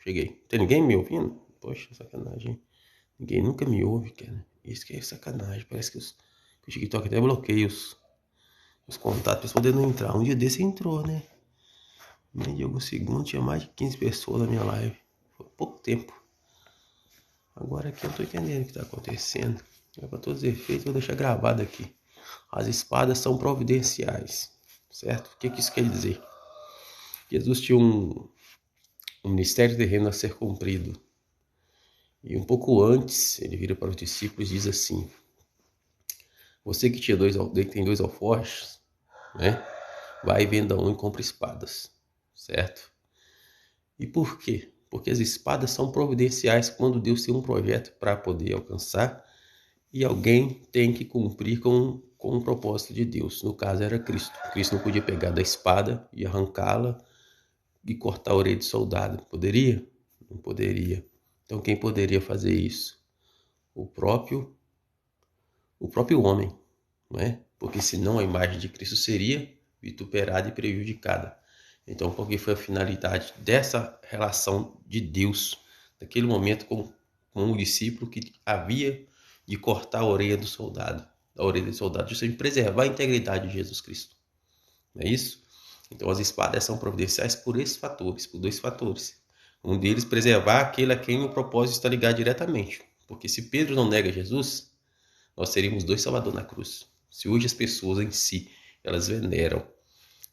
Cheguei. Tem ninguém me ouvindo? Poxa, sacanagem. Ninguém nunca me ouve, cara. Isso que é sacanagem. Parece que o TikTok até bloqueia os contatos pra poder não entrar. Um dia desse entrou, né? Nem de alguns segundos tinha mais de 15 pessoas na minha live. Foi pouco tempo. Agora aqui eu tô entendendo o que tá acontecendo. É pra todos os efeitos, vou deixar gravado aqui. As espadas são providenciais. Certo? O que isso quer dizer? Jesus tinha um ministério terreno a ser cumprido. E um pouco antes, ele vira para os discípulos e diz assim: você que tem dois alforjes, né? Vai e venda um e compra espadas, certo? E por quê? Porque as espadas são providenciais quando Deus tem um projeto para poder alcançar e alguém tem que cumprir com o propósito de Deus. No caso era Cristo. Cristo não podia pegar da espada e arrancá-la e cortar a orelha de soldado. Poderia? Não poderia. Então quem poderia fazer isso? O próprio homem, não é? Porque senão a imagem de Cristo seria vituperada e prejudicada. Então, qual que foi a finalidade dessa relação de Deus, naquele momento com o discípulo que havia de cortar a orelha do soldado, justamente preservar a integridade de Jesus Cristo. Não é isso? Então, as espadas são providenciais por esses fatores, por dois fatores. Um deles, preservar aquele a quem o propósito está ligado diretamente. Porque se Pedro não nega Jesus, nós teríamos dois Salvador na cruz. Se hoje as pessoas em si, elas veneram,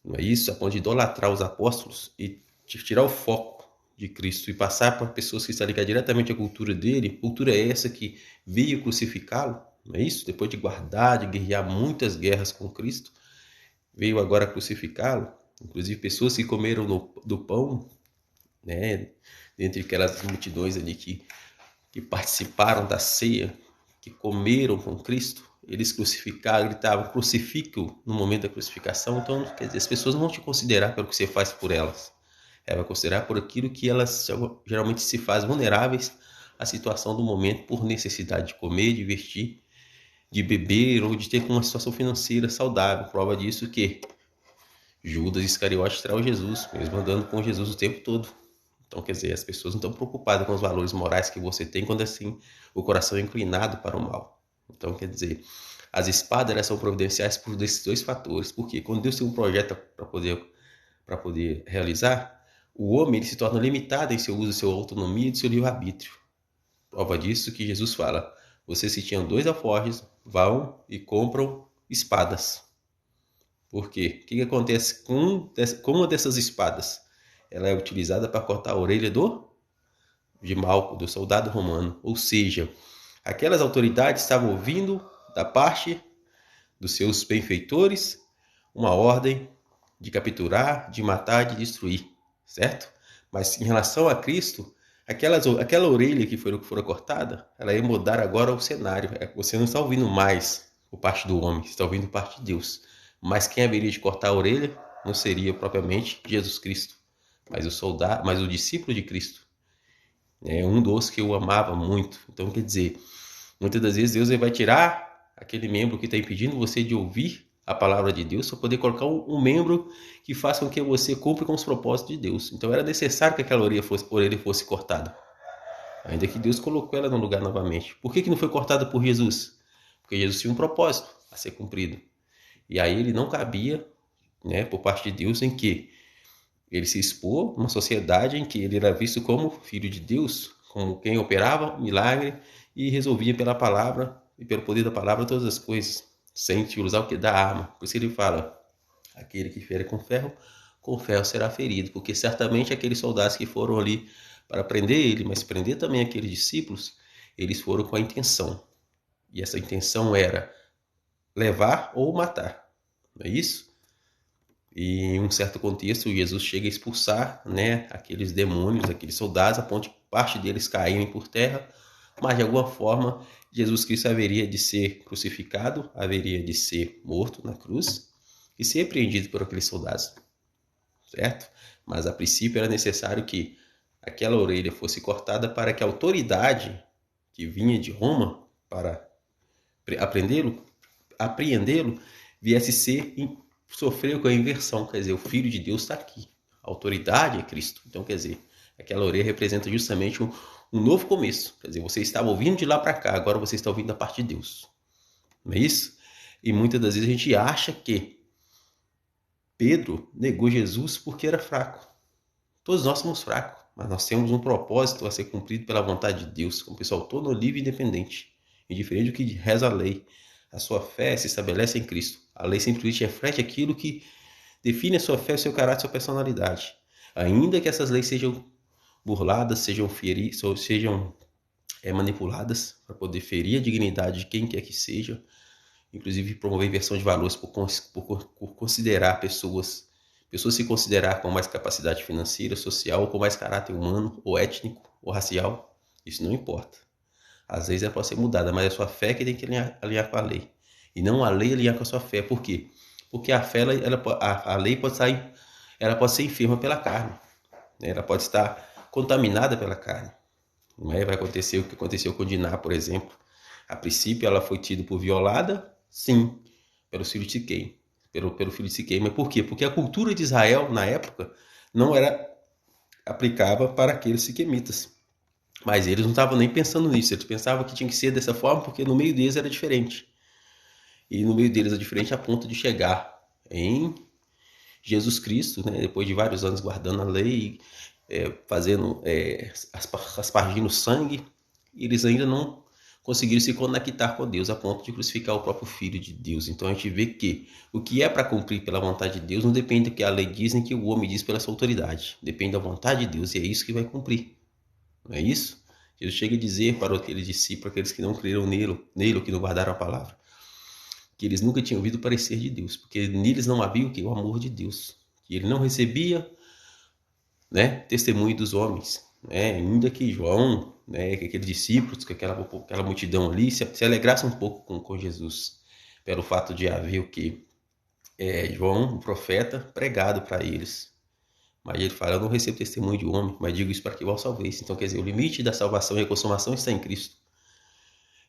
não é isso? A ponto de idolatrar os apóstolos e tirar o foco de Cristo e passar para pessoas que estão ligadas diretamente à cultura dele, cultura essa que veio crucificá-lo, não é isso? Depois de guardar, de guerrear muitas guerras com Cristo, veio agora crucificá-lo. Inclusive pessoas que comeram do pão, né? Dentre aquelas multidões ali que participaram da ceia, que comeram com Cristo, eles crucificaram, gritavam, crucifica-o no momento da crucificação. Então, quer dizer, as pessoas não vão te considerar pelo que você faz por elas. Ela vai considerar por aquilo que elas geralmente se fazem vulneráveis à situação do momento por necessidade de comer, de vestir, de beber ou de ter uma situação financeira saudável. Prova disso que Judas Iscariote traiu Jesus, mesmo andando com Jesus o tempo todo. Então, quer dizer, as pessoas não estão preocupadas com os valores morais que você tem quando assim o coração é inclinado para o mal. Então, quer dizer, as espadas elas são providenciais por esses dois fatores. Porque quando Deus tem um projeto para poder realizar, o homem ele se torna limitado em seu uso, sua autonomia e seu livre-arbítrio. Prova disso que Jesus fala: vocês que tinham dois alforjes, vão e compram espadas. Por quê? O que acontece com uma dessas espadas? Ela é utilizada para cortar a orelha de Malco, do soldado romano. Ou seja, aquelas autoridades estavam ouvindo da parte dos seus benfeitores uma ordem de capturar, de matar, de destruir, certo? Mas em relação a Cristo, aquela orelha que fora cortada, ela ia mudar agora o cenário. Você não está ouvindo mais por parte do homem, você está ouvindo por parte de Deus. Mas quem haveria de cortar a orelha não seria propriamente Jesus Cristo, mas o discípulo de Cristo. É um dos que eu amava muito. Então, quer dizer, muitas das vezes Deus vai tirar aquele membro que está impedindo você de ouvir a palavra de Deus para poder colocar um membro que faça com que você cumpra com os propósitos de Deus. Então era necessário que aquela orelha fosse cortada. Ainda que Deus colocou ela no lugar novamente. Por que não foi cortada por Jesus? Porque Jesus tinha um propósito a ser cumprido. E aí ele não cabia, né, por parte de Deus, em que ele se expôs numa sociedade em que ele era visto como filho de Deus, como quem operava milagre e resolvia pela palavra e pelo poder da palavra todas as coisas, sem usar o que? Da arma. Por isso ele fala: aquele que fere com ferro será ferido, porque certamente aqueles soldados que foram ali para prender ele, mas prender também aqueles discípulos, eles foram com a intenção. E essa intenção era levar ou matar. Não é isso? E em um certo contexto, Jesus chega a expulsar, né, aqueles demônios, aqueles soldados, a ponto de parte deles caírem por terra, mas de alguma forma Jesus Cristo haveria de ser crucificado, haveria de ser morto na cruz e ser apreendido por aqueles soldados, certo? Mas a princípio era necessário que aquela orelha fosse cortada para que a autoridade que vinha de Roma para apreendê-lo, viesse ser sofreu com a inversão, quer dizer, o Filho de Deus está aqui, a autoridade é Cristo. Então, quer dizer, Aquela orelha representa justamente um novo começo. Quer dizer, você estava ouvindo de lá para cá, agora você está ouvindo da parte de Deus. Não é isso? E muitas das vezes a gente acha que Pedro negou Jesus porque era fraco. Todos nós somos fracos, mas nós temos um propósito a ser cumprido pela vontade de Deus, como pessoa autônomo, livre e independente, indiferente do que reza a lei. A sua fé se estabelece em Cristo. A lei simplesmente reflete aquilo que define a sua fé, o seu caráter, a sua personalidade. Ainda que essas leis sejam burladas, sejam manipuladas para poder ferir a dignidade de quem quer que seja, inclusive promover inversão de valores por considerar pessoas se considerar com mais capacidade financeira, social, ou com mais caráter humano, ou étnico, ou racial, isso não importa. Às vezes ela pode ser mudada, mas é a sua fé que tem que alinhar com a lei. E não a lei alinhar com a sua fé. Por quê? Porque a fé, a lei pode sair, ela pode ser enferma pela carne. Né? Ela pode estar contaminada pela carne. Não é? Vai acontecer o que aconteceu com Diná, por exemplo. A princípio ela foi tida por violada, sim, pelos filhos de Siquém. Pelo filho de Siquém. Mas por quê? Porque a cultura de Israel, na época, não era aplicável para aqueles siquemitas. Mas eles não estavam nem pensando nisso. Eles pensavam que tinha que ser dessa forma porque no meio deles era diferente. E no meio deles é diferente a ponto de chegar em Jesus Cristo, né? Depois de vários anos guardando a lei, fazendo, aspargindo sangue, eles ainda não conseguiram se conectar com Deus a ponto de crucificar o próprio Filho de Deus. Então a gente vê que o que é para cumprir pela vontade de Deus não depende do que a lei diz nem que o homem diz pela sua autoridade. Depende da vontade de Deus e é isso que vai cumprir. Não é isso? Jesus chega a dizer para aqueles discípulos, aqueles que não creram nele, que não guardaram a palavra, que eles nunca tinham ouvido o parecer de Deus, porque neles não havia o que? O amor de Deus. Que ele não recebia, né, testemunho dos homens. Né? Ainda que João, né, que aqueles discípulos, que aquela multidão ali, se alegrasse um pouco com Jesus, pelo fato de haver o que? João, o profeta, pregado para eles. Mas ele fala, eu não recebo testemunho de homem, mas digo isso para que vós salveis. Então, quer dizer, o limite da salvação e a consumação está em Cristo.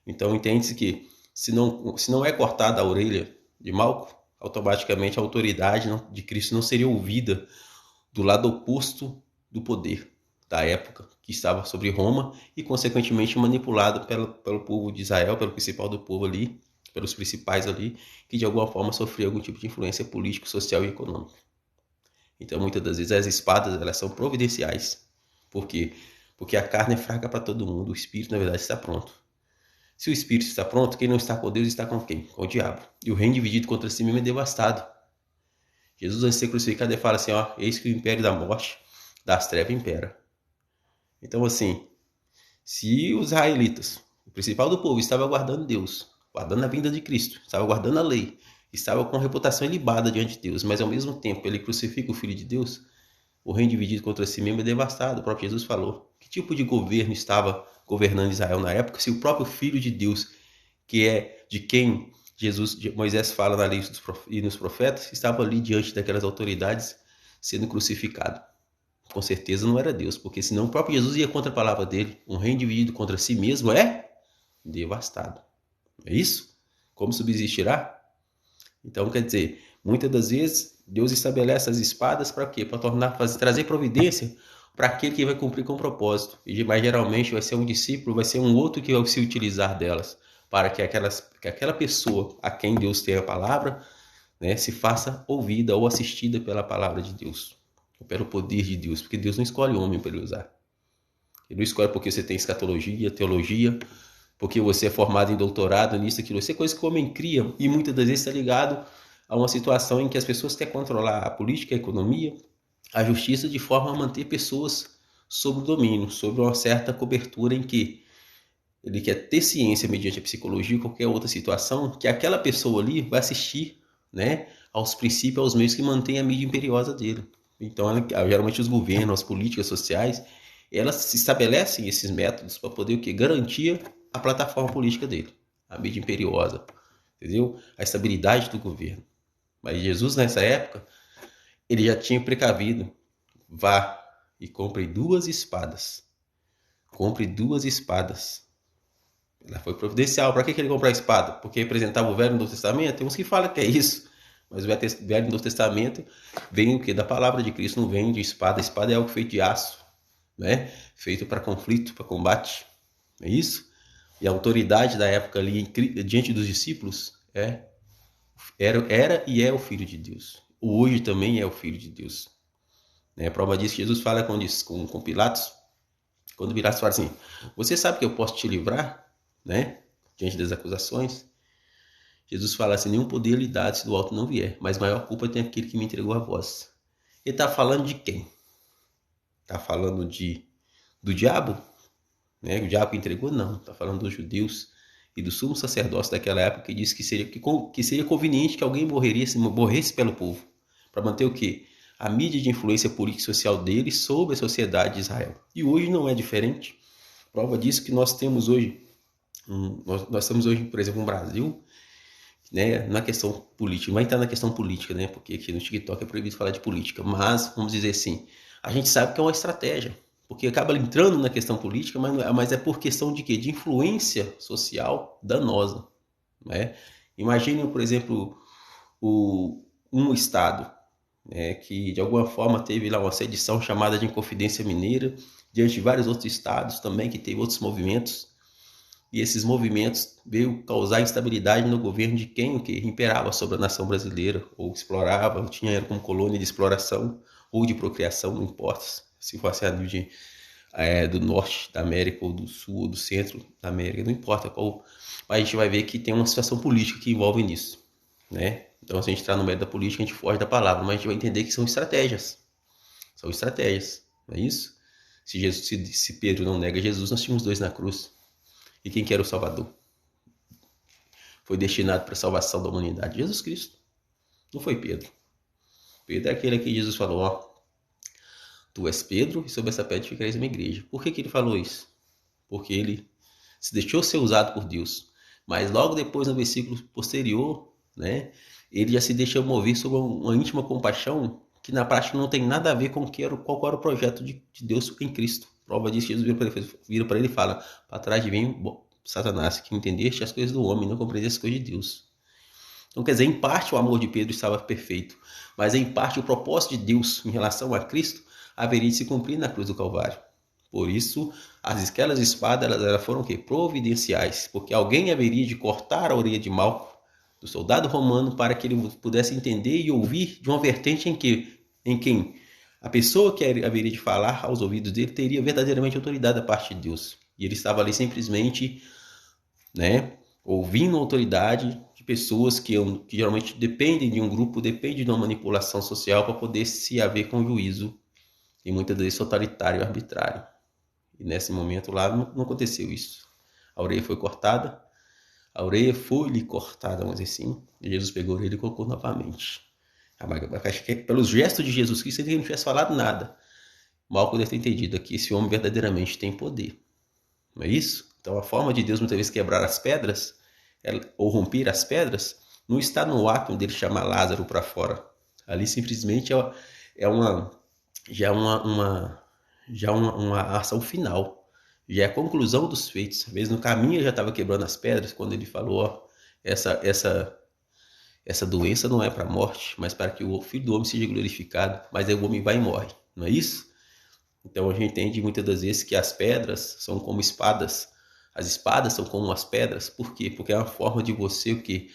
Então, entende-se que se não é cortada a orelha de Malco, automaticamente a autoridade de Cristo não seria ouvida do lado oposto do poder da época, que estava sobre Roma e, consequentemente, manipulado pelo povo de Israel, pelo principal do povo ali, pelos principais ali, que de alguma forma sofriam algum tipo de influência política, social e econômica. Então, muitas das vezes, as espadas elas são providenciais. Por quê? Porque a carne é fraca para todo mundo, o espírito, na verdade, está pronto. Se o espírito está pronto, quem não está com Deus está com quem? Com o diabo. E o reino dividido contra si mesmo é devastado. Jesus, antes de ser crucificado, ele fala assim, ó, eis que o império da morte, das trevas, impera. Então, assim, se os israelitas, o principal do povo, estava aguardando Deus, guardando a vinda de Cristo, estava guardando a lei, estava com a reputação ilibada diante de Deus, mas ao mesmo tempo ele crucifica o Filho de Deus, o reino dividido contra si mesmo é devastado. O próprio Jesus falou. Que tipo de governo estava governando Israel na época se o próprio Filho de Deus, que é de quem Moisés fala na lei e nos profetas, estava ali diante daquelas autoridades sendo crucificado? Com certeza não era Deus, porque senão o próprio Jesus ia contra a palavra dele. Um reino dividido contra si mesmo é devastado. É isso? Como subsistirá? Então, quer dizer, muitas das vezes Deus estabelece as espadas para quê? Para trazer providência para aquele que vai cumprir com o propósito. Mas geralmente vai ser um discípulo, vai ser um outro que vai se utilizar delas, para que aquela pessoa a quem Deus tem a palavra, né, se faça ouvida ou assistida pela palavra de Deus, ou pelo poder de Deus, porque Deus não escolhe homem para ele usar. Ele não escolhe porque você tem escatologia, teologia, porque você é formado em doutorado nisso, aquilo. Isso é coisa que o homem cria e muitas das vezes está ligado a uma situação em que as pessoas querem controlar a política, a economia, a justiça, de forma a manter pessoas sob o domínio, sob uma certa cobertura em que ele quer ter ciência mediante a psicologia ou qualquer outra situação, que aquela pessoa ali vai assistir, né, aos princípios, aos meios que mantém a mídia imperiosa dele. Então, geralmente os governos, as políticas sociais, elas estabelecem esses métodos para poder o quê? Garantir a plataforma política dele, a mídia imperiosa, entendeu? A estabilidade do governo. Mas Jesus, nessa época, ele já tinha precavido. Vá e compre 2 espadas. Compre 2 espadas. Ela foi providencial. Para que ele comprou a espada? Porque representava o Velho e o Novo Testamento? Tem uns que falam que é isso. Mas o Velho e o Novo Testamento vem o quê? Da palavra de Cristo, não vem de espada. A espada é algo feito de aço. né? Feito para conflito, para combate, é isso? E a autoridade da época ali diante dos discípulos era e é o Filho de Deus. Hoje também é o Filho de Deus. Né? A prova disso, Jesus fala com Pilatos, quando Pilatos fala assim, você sabe que eu posso te livrar, né? Diante das acusações. Jesus fala assim, nenhum poder lhe dá se do alto não vier, mas maior culpa tem aquele que me entregou a vós. Ele está falando de quem? Está falando do diabo? Né? O diabo que entregou? Não. Está falando dos judeus e do sumo sacerdócio daquela época que disse que seria conveniente que alguém morresse pelo povo. Para manter o quê? A mídia de influência política e social deles sobre a sociedade de Israel. E hoje não é diferente. Prova disso que nós temos hoje, nós temos hoje, por exemplo, no Brasil, né, na questão política, vai entrar na questão política, né, porque aqui no TikTok é proibido falar de política, mas, vamos dizer assim, a gente sabe que é uma estratégia, porque acaba entrando na questão política, mas é por questão de quê? De influência social danosa, né? Imagine, por exemplo, um estado, né, que de alguma forma teve lá uma sedição chamada de Inconfidência Mineira, diante de vários outros estados também que teve outros movimentos, e esses movimentos veio causar instabilidade no governo de quem o que imperava sobre a nação brasileira, ou explorava, ou tinha como colônia de exploração ou de procriação, não importa se fosse a nível do norte da América, ou do sul, ou do centro da América, não importa qual, mas a gente vai ver que tem uma situação política que envolve nisso, né? Então, se a gente entrar no meio da política, a gente foge da palavra, mas a gente vai entender que são estratégias, não é isso? Se Pedro não nega Jesus, nós tínhamos dois na cruz. E quem que era o Salvador? Foi destinado para a salvação da humanidade. Jesus Cristo. Não foi Pedro. Pedro é aquele que Jesus falou, ó, tu és Pedro e sobre essa pedra ficareis uma igreja. Por que ele falou isso? Porque ele se deixou ser usado por Deus. Mas logo depois, no versículo posterior, né, ele já se deixou mover sobre uma íntima compaixão que na prática não tem nada a ver com qual era o projeto de Deus em Cristo. Prova disso, Jesus vira para ele e fala, para trás de mim, Satanás, que entendeste as coisas do homem, não compreendeste as coisas de Deus. Então, quer dizer, em parte o amor de Pedro estava perfeito, mas em parte o propósito de Deus em relação a Cristo haveria de se cumprir na cruz do Calvário. Por isso, aquelas espadas elas foram o quê? Providenciais, porque alguém haveria de cortar a orelha de Malco, do soldado romano, para que ele pudesse entender e ouvir de uma vertente em quem a pessoa que haveria de falar aos ouvidos dele teria verdadeiramente autoridade da parte de Deus. E ele estava ali simplesmente, né, ouvindo a autoridade de pessoas que geralmente dependem de um grupo, dependem de uma manipulação social para poder se haver com juízo, e muitas vezes totalitário e arbitrário. E nesse momento lá não aconteceu isso. A orelha foi cortada, a orelha foi-lhe cortada, vamos dizer assim, e Jesus pegou a orelha e colocou novamente. Acho que pelos gestos de Jesus Cristo, ele não tivesse falado nada. Malco deve ter entendido que esse homem verdadeiramente tem poder. Não é isso? Então a forma de Deus muitas vezes quebrar as pedras, ou romper as pedras, não está no ato dele chamar Lázaro para fora. Ali simplesmente é uma ação final. Já é a conclusão dos feitos. Às vezes no caminho ele já estava quebrando as pedras, quando ele falou, ó, essa doença não é para a morte, mas para que o Filho do Homem seja glorificado. Mas aí o homem vai e morre, não é isso? Então a gente entende muitas das vezes que as pedras são como espadas. As espadas são como as pedras. Por quê? Porque é uma forma de você o quê?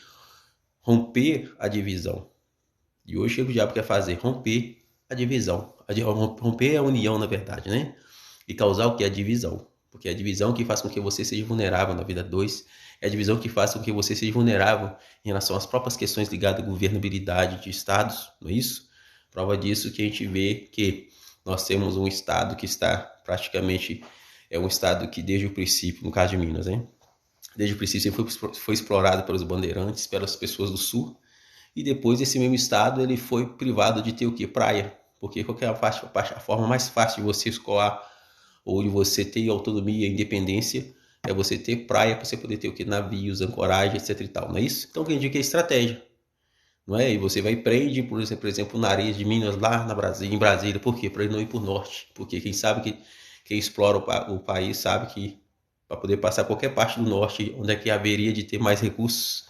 Romper a divisão. E hoje o que o diabo quer fazer? Romper a divisão. Romper a união, na verdade, né? E causar o que? A divisão. Porque é a divisão que faz com que você seja vulnerável na vida 2. É a divisão que faz com que você seja vulnerável em relação às próprias questões ligadas à governabilidade de estados, não é isso? Prova disso que a gente vê que nós temos um estado que está praticamente, é um estado que desde o princípio, no caso de Minas, né? Desde o princípio foi explorado pelos bandeirantes, pelas pessoas do sul, e depois esse mesmo estado ele foi privado de ter o que? Praia. Porque qualquer a forma mais fácil de você escoar ou de você ter autonomia e independência é você ter praia para você poder ter o que? Navios, ancoragem, etc e tal, não é isso? Então quem diz que é estratégia, não é? E você vai e prende, por exemplo, na areia de Minas lá em Brasília, por quê? Para ele não ir por norte, porque quem explora o país sabe que para poder passar qualquer parte do norte, onde é que haveria de ter mais recursos,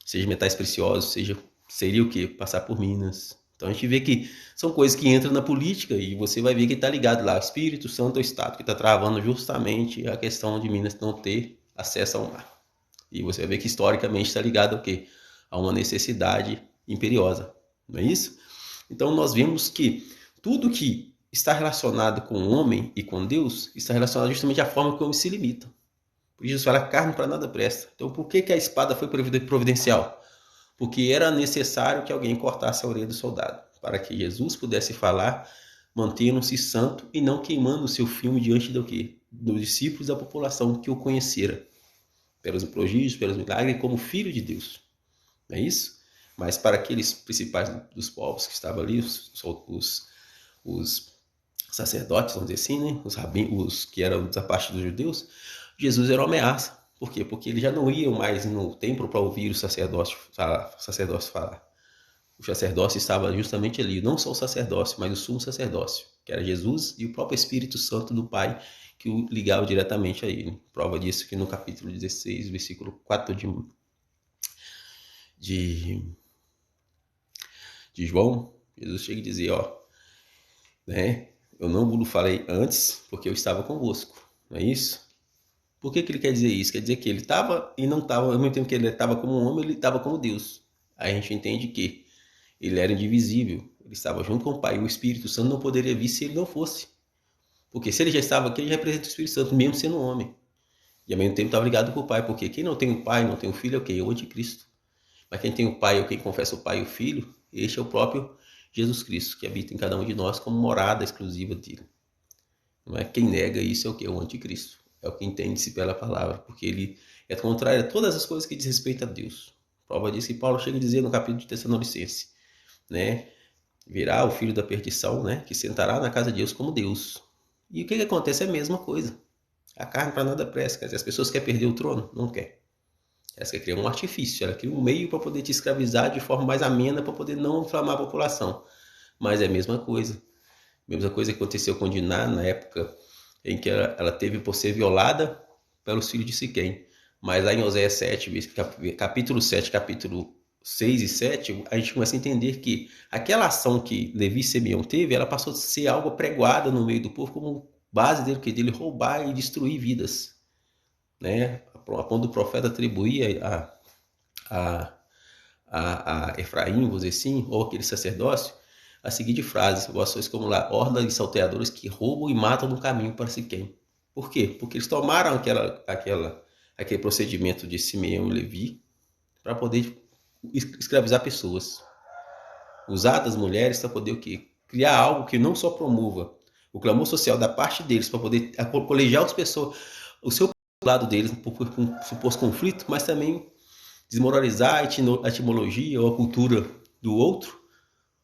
seja metais preciosos, seria o quê? Passar por Minas, Então a gente vê que são coisas que entram na política e você vai ver que está ligado lá, o Espírito Santo é o Estado, que está travando justamente a questão de Minas não ter acesso ao mar. E você vai ver que historicamente está ligado ao quê? A uma necessidade imperiosa, não é isso? Então nós vemos que tudo que está relacionado com o homem e com Deus está relacionado justamente à forma que o homem se limita. Por isso Jesus fala, carne para nada presta. Então por que a espada foi providencial? Porque era necessário que alguém cortasse a orelha do soldado, para que Jesus pudesse falar, mantendo-se santo e não queimando o seu filme diante do quê? Dos discípulos da população que o conhecera, pelos prodígios, pelos milagres, como filho de Deus. Não é isso? Mas para aqueles principais dos povos que estavam ali, os sacerdotes, vamos dizer assim, né? Os que eram da parte dos judeus, Jesus era uma ameaça. Por quê? Porque eles já não iam mais no templo para ouvir o sacerdócio falar. O sacerdócio estava justamente ali, não só o sacerdócio, mas o sumo sacerdócio, que era Jesus e o próprio Espírito Santo do Pai, que o ligava diretamente a ele. Prova disso que no capítulo 16, versículo 4 de João, Jesus chega e diz, ó, né, eu não vos falei antes, porque eu estava convosco, não é isso? Por que ele quer dizer isso? Quer dizer que ele estava e não estava, ao mesmo tempo que ele estava como um homem, ele estava como Deus. Aí a gente entende que ele era indivisível, ele estava junto com o Pai, e o Espírito Santo não poderia vir se ele não fosse. Porque se ele já estava aqui, ele representa o Espírito Santo, mesmo sendo um homem. E ao mesmo tempo estava ligado com o Pai, porque quem não tem o Pai, não tem o Filho, é o quê? É o anticristo. Mas quem tem o Pai, ou quem confessa o Pai e o Filho, este é o próprio Jesus Cristo, que habita em cada um de nós como morada exclusiva dele. Não é? Quem nega isso é o quê? É o anticristo. É o que entende-se pela palavra, porque ele é contrário a todas as coisas que diz respeito a Deus. Prova disso que Paulo chega a dizer no capítulo de Tessalonicenses, né? Virá o filho da perdição, né? Que sentará na casa de Deus como Deus. E o que acontece é a mesma coisa. A carne para nada presta. Quer dizer, as pessoas querem perder o trono? Não quer. Elas querem criar um artifício, ela cria um meio para poder te escravizar de forma mais amena, para poder não inflamar a população. Mas é a mesma coisa. A mesma coisa que aconteceu com Diná na época em que ela teve por ser violada pelos filhos de Siquém. Mas lá em Oséias 7, capítulo 7, capítulo 6 e 7, a gente começa a entender que aquela ação que Levi e Simeão teve, ela passou a ser algo pregoada no meio do povo como base dele roubar e destruir vidas. Né? A ponto do profeta atribuir a Efraim, vamos dizer assim, ou aquele sacerdócio, a seguinte frase, vós sois como lá, horda de salteadores que roubam e matam no caminho para Siquém. Por quê? Porque eles tomaram aquele procedimento de Simeão e Levi para poder escravizar pessoas. Usar das mulheres para poder o quê? Criar algo que não só promova o clamor social da parte deles, para poder colegiar as pessoas, o seu lado deles, por um suposto conflito, mas também desmoralizar a etimologia ou a cultura do outro,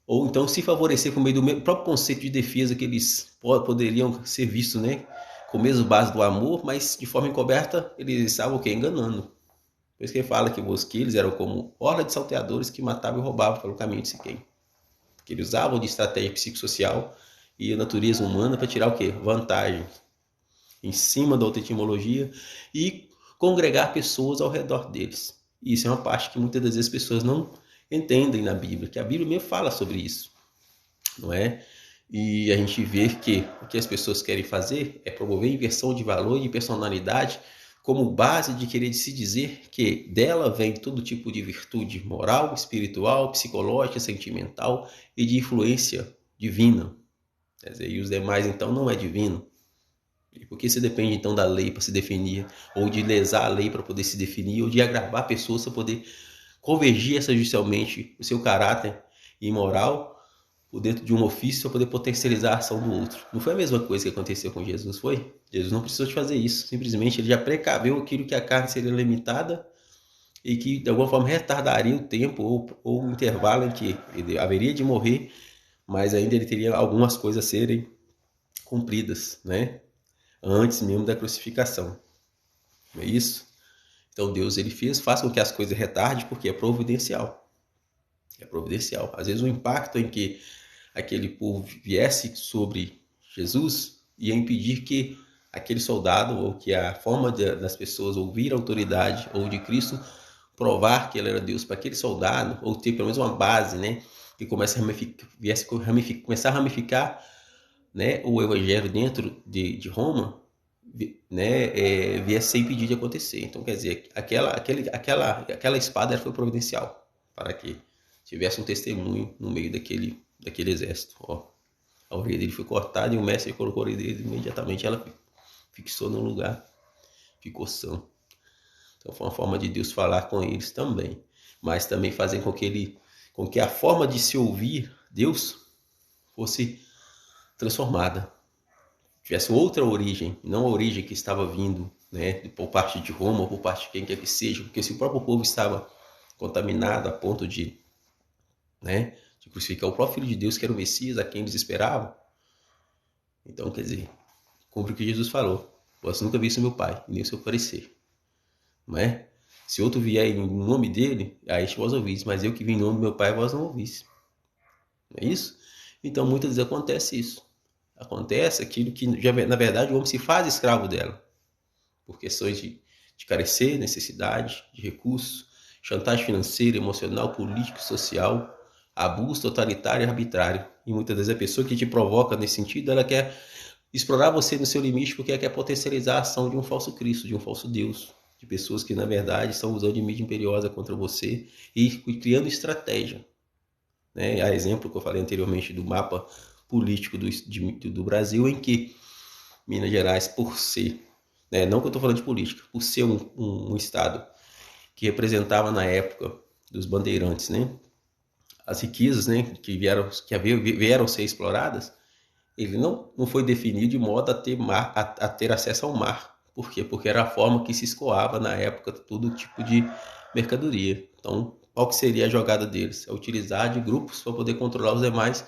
ou então se favorecer por meio do próprio conceito de defesa que eles poderiam ser vistos, né, com a mesma base do amor, mas de forma encoberta eles estavam o quê? Enganando. Por isso que ele fala que eles eram como horda de salteadores que matavam e roubavam pelo caminho de Siquém. Que eles usavam de estratégia psicossocial e a natureza humana para tirar o quê? Vantagem em cima da outra etimologia e congregar pessoas ao redor deles. E isso é uma parte que muitas das vezes as pessoas não entendem na Bíblia, que a Bíblia mesmo fala sobre isso, não é? E a gente vê que o que as pessoas querem fazer é promover inversão de valor e de personalidade como base de querer se dizer que dela vem todo tipo de virtude moral, espiritual, psicológica, sentimental e de influência divina. Quer dizer, e os demais então não é divino. E por que se depende então da lei para se definir, ou de lesar a lei para poder se definir, ou de agravar pessoas para poder convergir extrajudicialmente o seu caráter imoral por dentro de um ofício para poder potencializar a ação do outro? Não foi a mesma coisa que aconteceu com Jesus, foi? Jesus não precisou de fazer isso, simplesmente ele já precaveu aquilo que a carne seria limitada e que de alguma forma retardaria o tempo ou o intervalo em que ele haveria de morrer, mas ainda ele teria algumas coisas a serem cumpridas, né? Antes mesmo da crucificação. Não é isso? Então Deus ele faz com que as coisas retardem porque é providencial. É providencial. Às vezes o impacto em que aquele povo viesse sobre Jesus ia impedir que aquele soldado ou que a forma das pessoas ouvir a autoridade ou de Cristo provar que ele era Deus para aquele soldado ou ter pelo menos uma base, né, que começar a ramificar, né, o evangelho dentro de Roma, né, viesse ser impedido de acontecer. Então, quer dizer, aquela espada foi providencial para que tivesse um testemunho no meio daquele exército. Ó, a orelha dele foi cortada e o mestre colocou a orelha dele imediatamente, ela fixou no lugar, ficou sã. Então foi uma forma de Deus falar com eles também, mas também fazer com que a forma de se ouvir Deus fosse transformada, tivesse outra origem, não a origem que estava vindo, né, por parte de Roma ou por parte de quem quer que seja, porque se o próprio povo estava contaminado a ponto de, né, de crucificar o próprio Filho de Deus, que era o Messias, a quem eles esperavam, então, quer dizer, cumpre o que Jesus falou: vós nunca viste meu Pai, nem o seu parecer, não é? Se outro vier em nome dele, aí vós ouvis, mas eu que vim em nome do meu Pai, vós não ouvis. Não é isso? Então, muitas vezes acontece isso. Acontece aquilo que, na verdade, o homem se faz escravo dela, por questões de carecer, necessidade, de recursos, chantagem financeira, emocional, político, social, abuso totalitário e arbitrário. E muitas vezes a pessoa que te provoca nesse sentido, ela quer explorar você no seu limite porque ela quer potencializar a ação de um falso Cristo, de um falso Deus, de pessoas que, na verdade, estão usando de mídia imperiosa contra você e criando estratégia. Né? A exemplo que eu falei anteriormente do mapa político do Brasil, em que Minas Gerais, por ser, né, não que eu estou falando de política, por ser um estado que representava na época dos bandeirantes, né, as riquezas, né, que vieram ser exploradas, ele não foi definido de modo a ter acesso ao mar. Por quê? Porque era a forma que se escoava na época todo tipo de mercadoria. Então, qual que seria a jogada deles? É utilizar de grupos para poder controlar os demais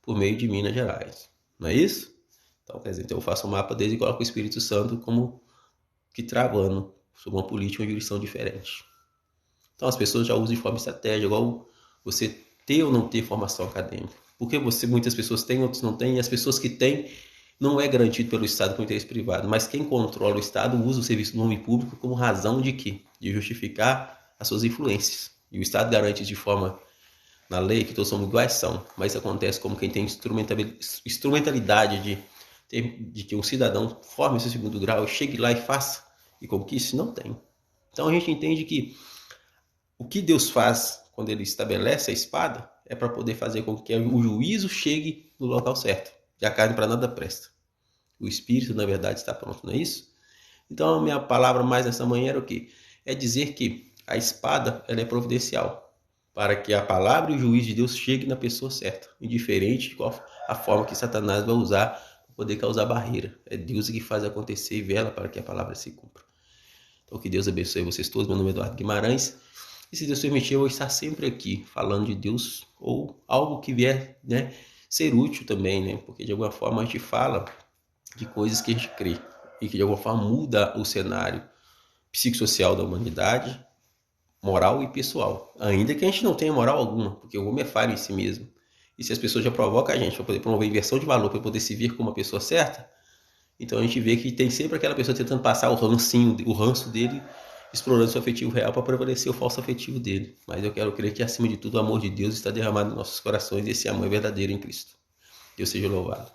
por meio de Minas Gerais. Não é isso? Então, quer dizer, então eu faço um mapa desde e coloco o Espírito Santo como que travando sobre uma política, uma jurisdição diferente. Então, as pessoas já usam de forma estratégica, igual você ter ou não ter formação acadêmica. Porque muitas pessoas têm, outros não têm, e as pessoas que têm não é garantido pelo Estado com interesse privado, mas quem controla o Estado usa o serviço do nome público como razão de quê? De justificar as suas influências. E o Estado garante de forma, na lei, que todos somos iguais, são, mas isso acontece como quem tem instrumentalidade de que um cidadão forme seu segundo grau, chegue lá e faça e conquiste, não tem. Então a gente entende que o que Deus faz quando ele estabelece a espada é para poder fazer com que o juízo chegue no local certo. E a carne para nada presta. O espírito, na verdade, está pronto, não é isso? Então, a minha palavra mais nessa manhã era o quê? É dizer que a espada ela é providencial para que a palavra e o juízo de Deus chegue na pessoa certa, indiferente de qual a forma que Satanás vai usar para poder causar barreira. É Deus que faz acontecer e vela para que a palavra se cumpra. Então, que Deus abençoe vocês todos. Meu nome é Eduardo Guimarães. E se Deus permitir, eu vou estar sempre aqui falando de Deus ou algo que vier, né, ser útil também, né? Porque de alguma forma a gente fala de coisas que a gente crê e que de alguma forma muda o cenário psicossocial da humanidade, moral e pessoal. Ainda que a gente não tenha moral alguma, porque o homem é falho em si mesmo. E se as pessoas já provocam a gente para poder promover inversão de valor, para poder se vir como uma pessoa certa, então a gente vê que tem sempre aquela pessoa tentando passar o ranço dele, explorando seu afetivo real para prevalecer o falso afetivo dele. Mas eu quero crer que, acima de tudo, o amor de Deus está derramado em nossos corações e esse amor é verdadeiro em Cristo. Deus seja louvado.